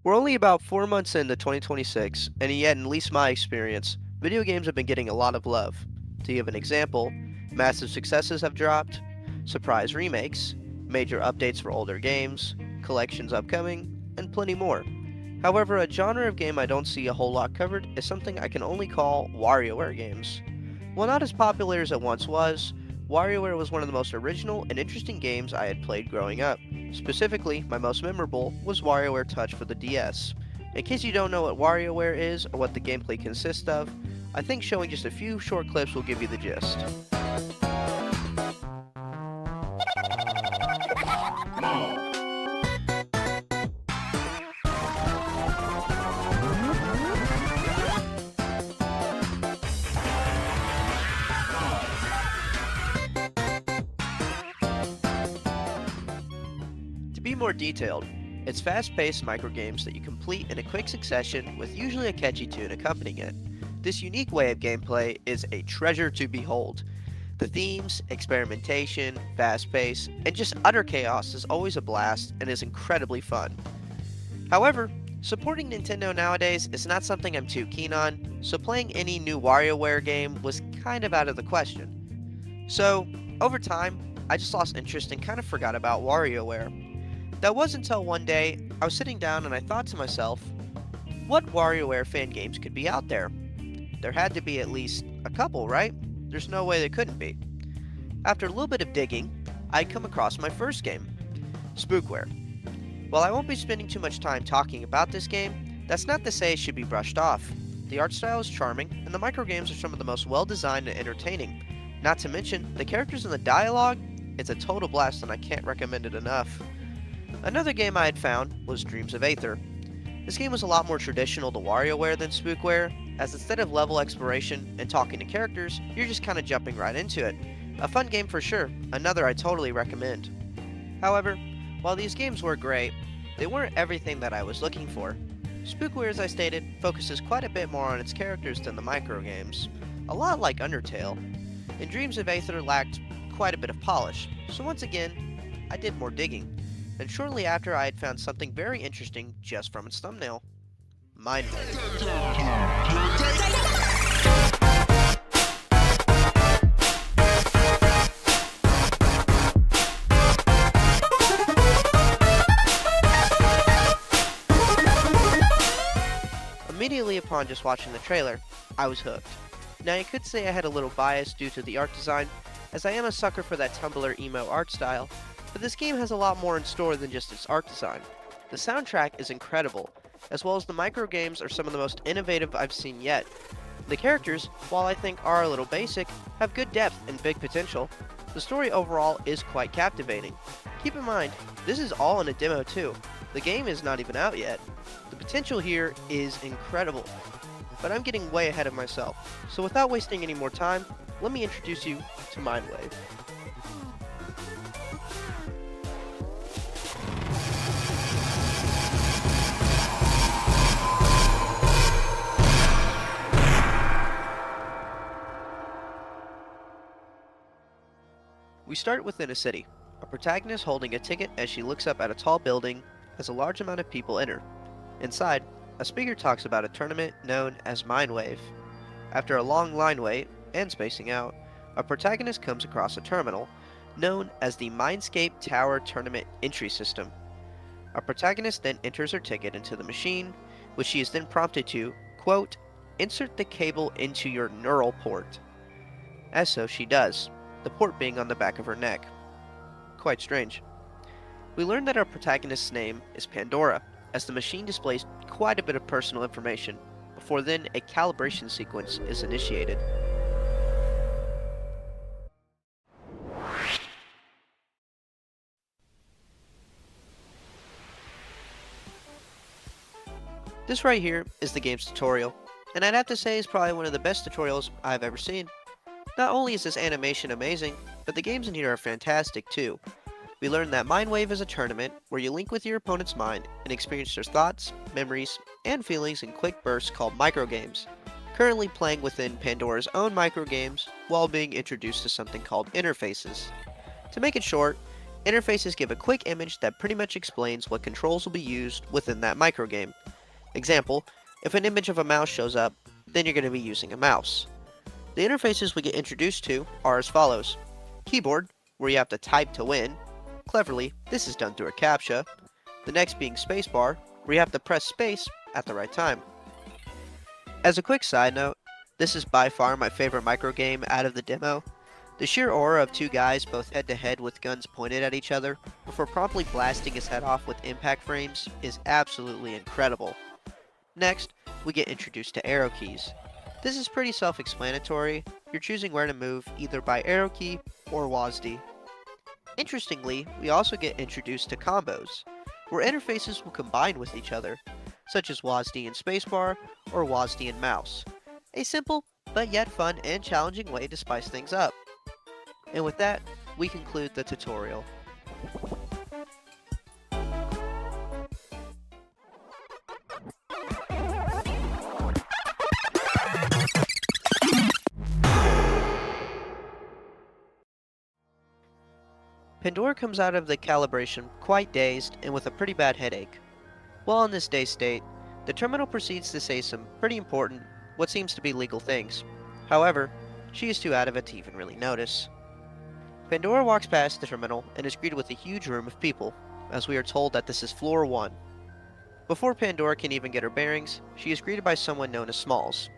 We're only about 4 months into 2026, and yet, in at least my experience, video games have been getting a lot of love. To give an example, massive successes have dropped, surprise remakes, major updates for older games, collections upcoming, and plenty more. However, a genre of game I don't see a whole lot covered is something I can only call WarioWare games. While not as popular as it once was, WarioWare was one of the most original and interesting games I had played growing up. Specifically, my most memorable was WarioWare Touch for the DS. In case you don't know what WarioWare is or what the gameplay consists of, I think showing just a few short clips will give you the gist. To be more detailed, it's fast-paced microgames that you complete in a quick succession with usually a catchy tune accompanying it. This unique way of gameplay is a treasure to behold. The themes, experimentation, fast pace, and just utter chaos is always a blast and is incredibly fun. However, supporting Nintendo nowadays is not something I'm too keen on, so playing any new WarioWare game was kind of out of the question. So, over time, I just lost interest and kind of forgot about WarioWare. That was until one day I was sitting down and I thought to myself, what WarioWare fan games could be out there? There had to be at least a couple, right? There's no way there couldn't be. After a little bit of digging, I come across my first game, Spookware. While I won't be spending too much time talking about this game, that's not to say it should be brushed off. The art style is charming, and the microgames are some of the most well-designed and entertaining. Not to mention, the characters and the dialogue, it's a total blast and I can't recommend it enough. Another game I had found was Dreams of Aether. This game was a lot more traditional to WarioWare than Spookware, as instead of level exploration and talking to characters, you're just kinda jumping right into it. A fun game for sure, another I totally recommend. However, while these games were great, they weren't everything that I was looking for. Spookware, as I stated, focuses quite a bit more on its characters than the microgames, a lot like Undertale, and Dreams of Aether lacked quite a bit of polish, so once again, I did more digging, and shortly after I had found something very interesting just from its thumbnail. Mindwaves. Immediately upon just watching the trailer, I was hooked. Now you could say I had a little bias due to the art design, as I am a sucker for that Tumblr emo art style, but this game has a lot more in store than just its art design. The soundtrack is incredible, as well as the microgames are some of the most innovative I've seen yet. The characters, while I think are a little basic, have good depth and big potential. The story overall is quite captivating. Keep in mind, this is all in a demo too. The game is not even out yet. The potential here is incredible. But I'm getting way ahead of myself, so without wasting any more time, let me introduce you to Mindwave. We start within a city, a protagonist holding a ticket as she looks up at a tall building as a large amount of people enter. Inside, a speaker talks about a tournament known as Mindwave. After a long line wait and spacing out, our protagonist comes across a terminal known as the Mindscape Tower Tournament Entry System. Our protagonist then enters her ticket into the machine, which she is then prompted to, quote, insert the cable into your neural port. As so she does, the port being on the back of her neck. Quite strange. We learn that our protagonist's name is Pandora, as the machine displays quite a bit of personal information, before then a calibration sequence is initiated. This right here is the game's tutorial, and I'd have to say is probably one of the best tutorials I've ever seen. Not only is this animation amazing, but the games in here are fantastic too. We learn that Mindwave is a tournament where you link with your opponent's mind and experience their thoughts, memories, and feelings in quick bursts called microgames, currently playing within Pandora's own microgames while being introduced to something called interfaces. To make it short, Interfaces give a quick image that pretty much explains what controls will be used within that microgame. Example, if an image of a mouse shows up, then you're going to be using a mouse. The interfaces we get introduced to are as follows. Keyboard, where you have to type to win. Cleverly, this is done through a CAPTCHA. The next being spacebar, where you have to press space at the right time. As a quick side note, this is by far my favorite microgame out of the demo. The sheer aura of two guys both head to head with guns pointed at each other before promptly blasting his head off with impact frames is absolutely incredible. Next, we get introduced to arrow keys. This is pretty self-explanatory. You're choosing where to move either by arrow key or WASD. Interestingly, we also get introduced to combos, where interfaces will combine with each other, such as WASD and spacebar or WASD and mouse. A simple, but yet fun and challenging way to spice things up. And with that, we conclude the tutorial. Pandora comes out of the calibration quite dazed and with a pretty bad headache. While in this dazed state, the terminal proceeds to say some pretty important, what seems to be legal things. However, she is too out of it to even really notice. Pandora walks past the terminal and is greeted with a huge room of people, as we are told that this is floor 1. Before Pandora can even get her bearings, she is greeted by someone known as Smalls.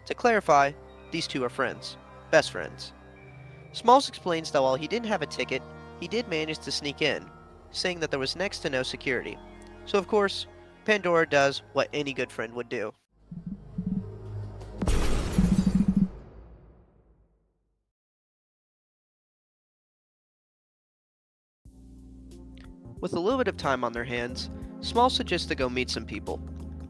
To clarify, these two are friends. Best friends. Smalls explains that while he didn't have a ticket, he did manage to sneak in, saying that there was next to no security. So of course, Pandora does what any good friend would do. With a little bit of time on their hands, Smalls suggests to go meet some people.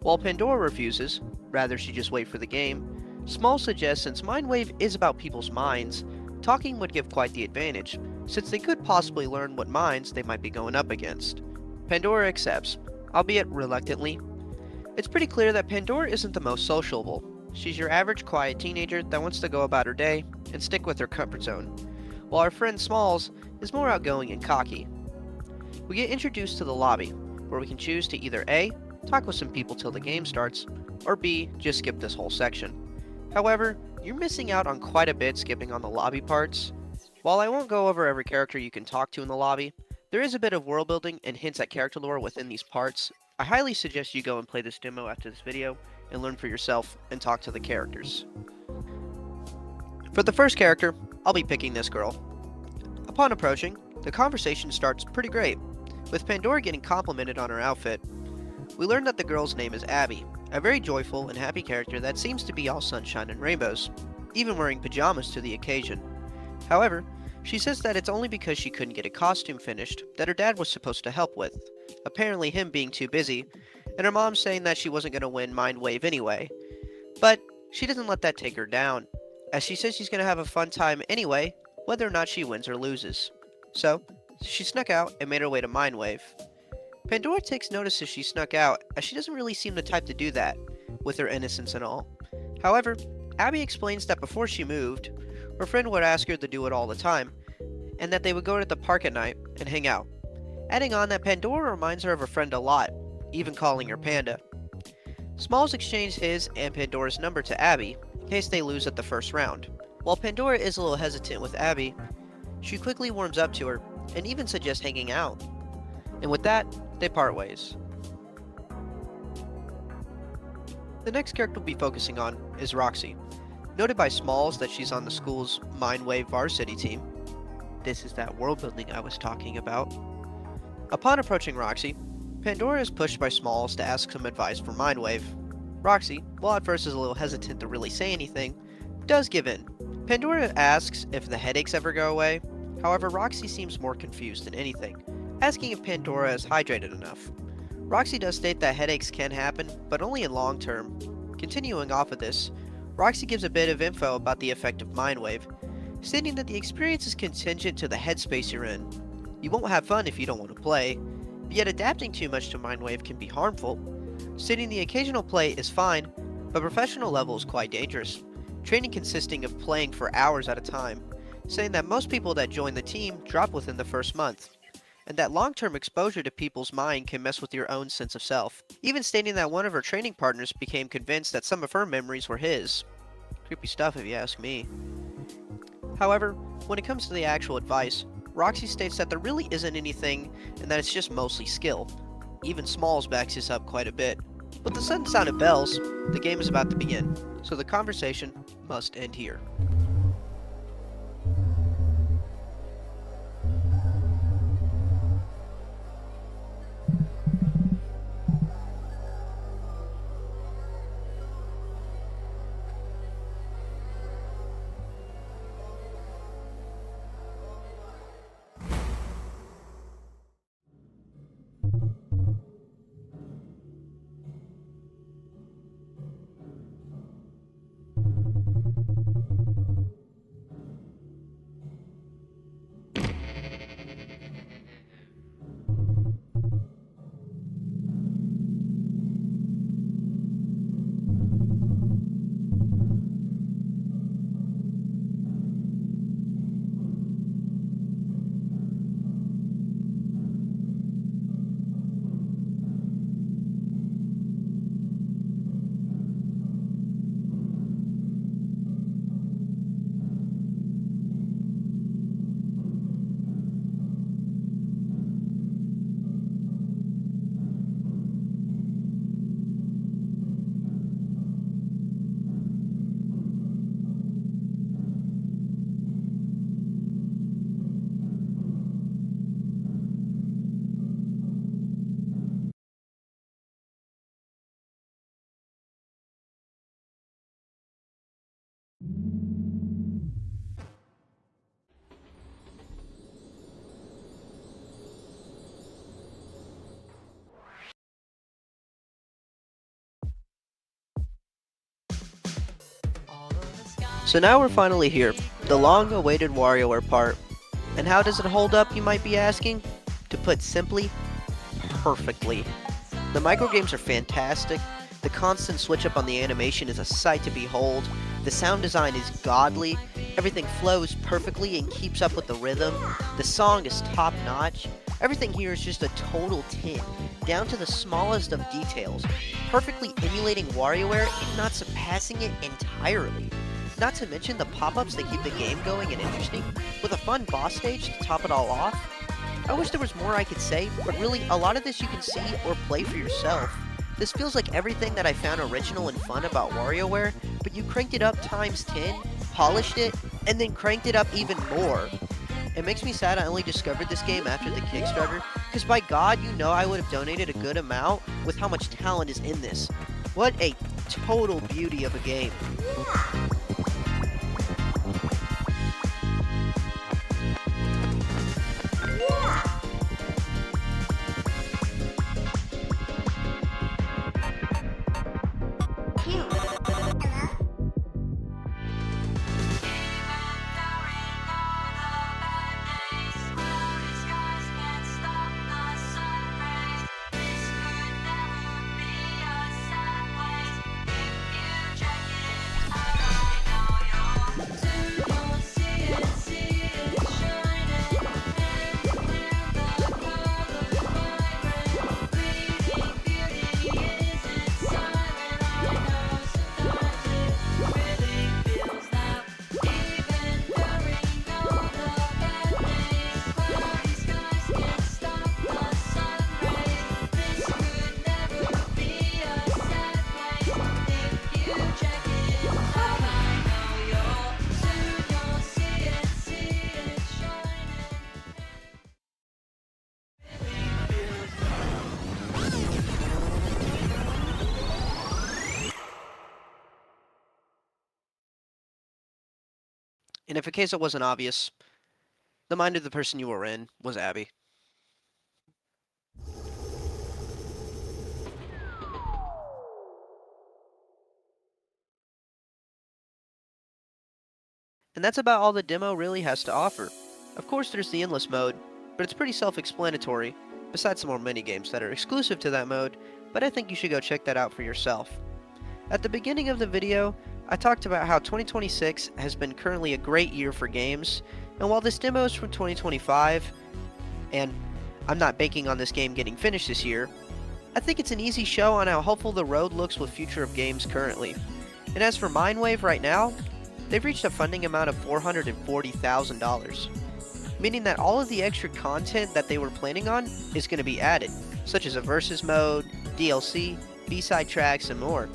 While Pandora refuses, rather she just wait for the game, Smalls suggests since Mindwave is about people's minds, talking would give quite the advantage, since they could possibly learn what minds they might be going up against. Pandora accepts, albeit reluctantly. It's pretty clear that Pandora isn't the most sociable. She's your average quiet teenager that wants to go about her day and stick with her comfort zone, while our friend Smalls is more outgoing and cocky. We get introduced to the lobby, where we can choose to either A, talk with some people till the game starts, or B, just skip this whole section. However, you're missing out on quite a bit skipping on the lobby parts. While I won't go over every character you can talk to in the lobby, there is a bit of world building and hints at character lore within these parts. I highly suggest you go and play this demo after this video and learn for yourself and talk to the characters. For the first character, I'll be picking this girl. Upon approaching, the conversation starts pretty great, with Pandora getting complimented on her outfit. We learn that the girl's name is Abby, a very joyful and happy character that seems to be all sunshine and rainbows, even wearing pajamas to the occasion. However, she says that it's only because she couldn't get a costume finished that her dad was supposed to help with, apparently him being too busy, and her mom saying that she wasn't going to win Mindwave anyway. But she doesn't let that take her down, as she says she's going to have a fun time anyway, whether or not she wins or loses. So, she snuck out and made her way to Mindwave. Pandora takes notice as she snuck out, as she doesn't really seem the type to do that, with her innocence and all. However, Abby explains that before she moved, her friend would ask her to do it all the time, and that they would go to the park at night and hang out. Adding on that Pandora reminds her of her friend a lot, even calling her Panda. Smalls exchanged his and Pandora's number to Abby, in case they lose at the first round. While Pandora is a little hesitant with Abby, she quickly warms up to her, and even suggests hanging out. And with that, they part ways. The next character we'll be focusing on is Roxy. Noted by Smalls that she's on the school's Mindwave varsity team. This is that world building I was talking about. Upon approaching Roxy, Pandora is pushed by Smalls to ask some advice for Mindwave. Roxy, while at first is a little hesitant to really say anything, does give in. Pandora asks if the headaches ever go away. However, Roxy seems more confused than anything, asking if Pandora is hydrated enough. Roxy does state that headaches can happen, but only in long term. Continuing off of this, Roxy gives a bit of info about the effect of Mindwave, stating that the experience is contingent to the headspace you're in. You won't have fun if you don't want to play, yet adapting too much to Mindwave can be harmful, stating the occasional play is fine, but professional level is quite dangerous, training consisting of playing for hours at a time, saying that most people that join the team drop within the first month. and that long-term exposure to people's mind can mess with your own sense of self. Even stating that one of her training partners became convinced that some of her memories were his. Creepy stuff if you ask me. However, when it comes to the actual advice, Roxy states that there really isn't anything and that it's just mostly skill. Even Smalls backs this up quite a bit. With the sudden sound of bells, the game is about to begin, so the conversation must end here. So now we're finally here, the long-awaited WarioWare part. And how does it hold up, you might be asking? To put simply, perfectly. The microgames are fantastic, the constant switch up on the animation is a sight to behold, the sound design is godly, everything flows perfectly and keeps up with the rhythm, the song is top notch, everything here is just a total 10, down to the smallest of details, perfectly emulating WarioWare if not surpassing it entirely. Not to mention the pop-ups that keep the game going and interesting, with a fun boss stage to top it all off. I wish there was more I could say, but really, a lot of this you can see or play for yourself. This feels like everything that I found original and fun about WarioWare, but you cranked it up times 10, polished it, and then cranked it up even more. It makes me sad I only discovered this game after the Kickstarter, because by God, you know I would have donated a good amount with how much talent is in this. What a total beauty of a game. And if in case it wasn't obvious, the mind of the person you were in was Abby. And that's about all the demo really has to offer. Of course there's the endless mode, but it's pretty self-explanatory, besides some more minigames that are exclusive to that mode, but I think you should go check that out for yourself. At the beginning of the video, I talked about how 2026 has been currently a great year for games, and while this demo is from 2025, and I'm not banking on this game getting finished this year. I think it's an easy show on how hopeful the road looks with future of games currently. And as for Mindwave right now, they've reached a funding amount of $440,000, meaning that all of the extra content that they were planning on is going to be added, such as a versus mode, DLC, B-side tracks, and more.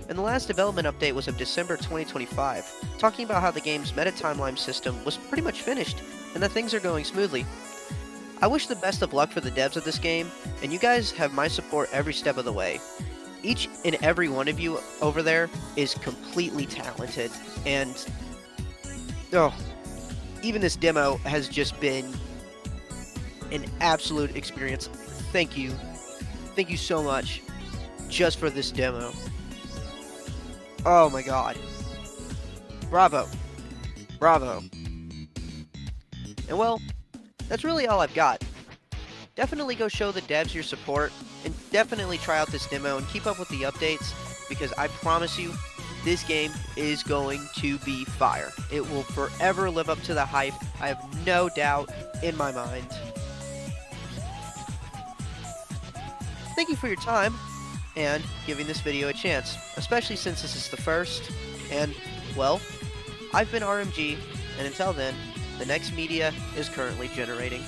And the last development update was of December 2025, talking about how the game's meta timeline system was pretty much finished, and that things are going smoothly. I wish the best of luck for the devs of this game, and you guys have my support every step of the way. Each and every one of you over there is completely talented, and even this demo has just been an absolute experience. Thank you. Thank you so much just for this demo. Oh my god. Bravo. Bravo. And well, that's really all I've got. Definitely go show the devs your support, and definitely try out this demo and keep up with the updates, because I promise you, this game is going to be fire. It will forever live up to the hype. I have no doubt in my mind. Thank you for your time and giving this video a chance, especially since this is the first. And, well, I've been R.M.G, and until then, the next media is currently generating.